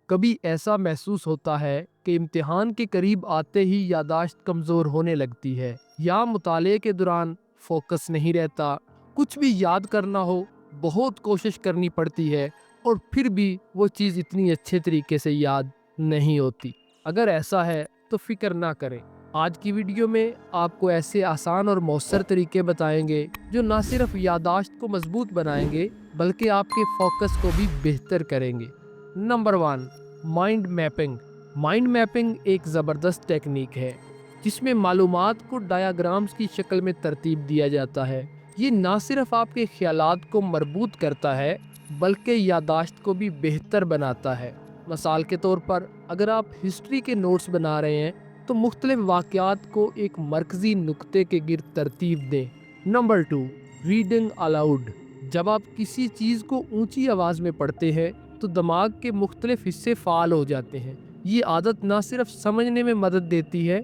कभी ऐसा महसूस होता है कि इम्तिहान के करीब आते ही यादाश्त कमज़ोर होने लगती है या मुताले के दौरान फोकस नहीं रहता। कुछ भी याद करना हो बहुत कोशिश करनी पड़ती है और फिर भी वो चीज़ इतनी अच्छे तरीके से याद नहीं होती। अगर ऐसा है तो फिक्र ना करें। आज की वीडियो में आपको ऐसे आसान और मौसर तरीके बताएंगे जो ना सिर्फ यादाश्त को मजबूत बनाएंगे बल्कि आपके फोकस को भी बेहतर करेंगे। Number 1, mind mapping. Mind mapping एक ज़बरदस्त टेक्निक है जिसमें मालूमात को डायग्राम्स की शक्ल में तरतीब दिया जाता है। ये ना सिर्फ आपके ख्यालात को मरबूत करता है बल्कि यादाश्त को भी बेहतर बनाता है। मिसाल के तौर पर अगर आप हिस्ट्री के नोट्स बना रहे हैं तो मुख्तलिफ वाक़यात को एक मरकज़ी नुक्ते के गिर्द तरतीब दें। Number 2, reading allowed. जब आप किसी चीज़ को ऊंची आवाज़ में पढ़ते हैं तो दिमाग के मुख्तलिफ हिस्से फ़ाल हो जाते हैं। ये आदत ना सिर्फ समझने में मदद देती है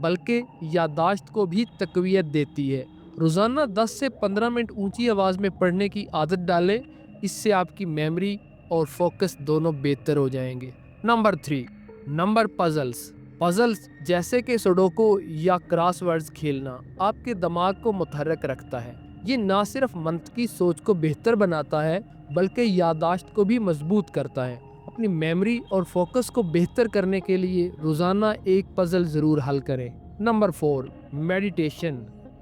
बल्कि यादाश्त को भी तक़वियत देती है। रोज़ाना 10 से 15 मिनट ऊंची आवाज़ में पढ़ने की आदत डालें, इससे आपकी मेमोरी और फोकस दोनों बेहतर हो जाएंगे। Number 3, number puzzles. पजल्स जैसे कि सुडोको या क्रॉसवर्ड्स खेलना आपके दिमाग को मुतहर्रिक रखता है। ये ना सिर्फ मंतकी सोच को बेहतर बनाता है बल्कि यादाश्त को भी मजबूत करता है। अपनी मेमोरी और फोकस को बेहतर करने के लिए रोज़ाना एक पजल ज़रूर हल करें। Number 4, meditation.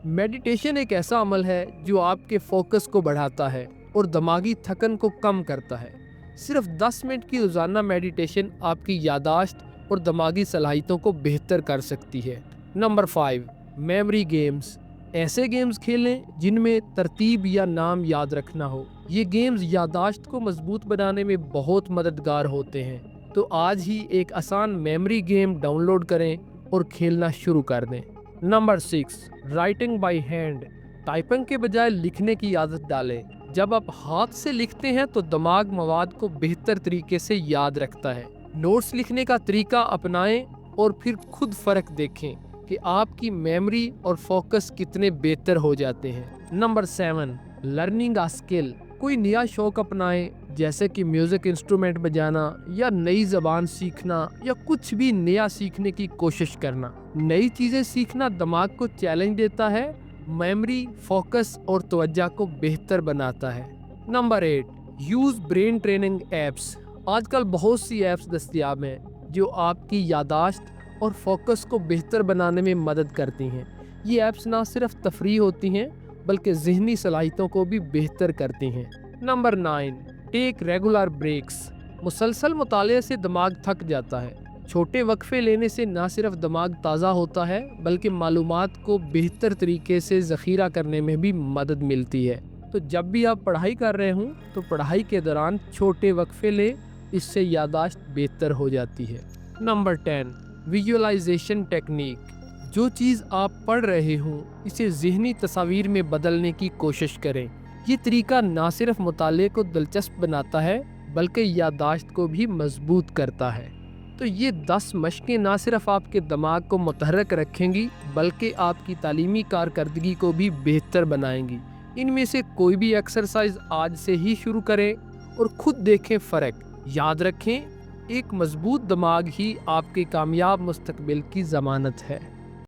मेडिटेशन एक ऐसा अमल है जो आपके फोकस को बढ़ाता है और दिमागी थकन को कम करता है। सिर्फ 10 मिनट की रोज़ाना मेडिटेशन आपकी यादाश्त और दिमागी सलाहियतों को बेहतर कर सकती है। Number 5, memory games. ऐसे गेम्स खेलें जिनमें तरतीब या नाम याद रखना हो। ये गेम्स यादाश्त को मजबूत बनाने में बहुत मददगार होते हैं। तो आज ही एक आसान मेमोरी गेम डाउनलोड करें और खेलना शुरू कर दें। Number 6, writing by hand. Typing के बजाय लिखने की आदत डालें। जब आप हाथ से लिखते हैं तो दिमाग मवाद को बेहतर तरीके से याद रखता है। नोट्स लिखने का तरीका अपनाएं और फिर खुद फ़र्क देखें कि आपकी मेमोरी और फोकस कितने बेहतर हो जाते हैं। Number 7, learning a skill. कोई नया शौक अपनाएं जैसे कि म्यूज़िक इंस्ट्रूमेंट बजाना या नई ज़बान सीखना या कुछ भी नया सीखने की कोशिश करना। नई चीज़ें सीखना दिमाग को चैलेंज देता है, मेमोरी, फोकस और तवज्जो को बेहतर बनाता है। Number 8, use brain training apps. आजकल बहुत सी ऐप्स दस्तयाब हैं जो आपकी यादाश्त और फोकस को बेहतर बनाने में मदद करती हैं। ये ऐप्स ना सिर्फ तफरीह होती हैं बल्कि ज़हनी सलाहियतों को भी बेहतर करती हैं। Number 9, take regular breaks. मुसलसल मुताले से दिमाग थक जाता है। छोटे वक्फे लेने से ना सिर्फ दिमाग ताज़ा होता है बल्कि मालूमात को बेहतर तरीके से ज़ख़ीरा करने में भी मदद मिलती है। तो जब भी आप पढ़ाई कर रहे हों तो पढ़ाई के दौरान छोटे वक्फे लें, इससे यादाश्त बेहतर हो जाती है। Number 10, visualisation technique. जो चीज़ आप पढ़ रहे हों इसे ज़हनी तस्वीर में बदलने की कोशिश करें। ये तरीका ना सिर्फ मुताले को दिलचस्प बनाता है बल्कि यादाश्त को भी मजबूत करता है। तो ये 10 मशकें ना सिर्फ आपके दिमाग को मुतहर्रिक रखेंगी बल्कि आपकी तालीमी कारकर्दगी को भी बेहतर बनाएंगी। इनमें से कोई भी एक्सरसाइज आज से ही शुरू करें और खुद देखें फ़र्क। याद रखें, एक मजबूत दिमाग ही आपके कामयाब मुस्तकबिल की ज़मानत है।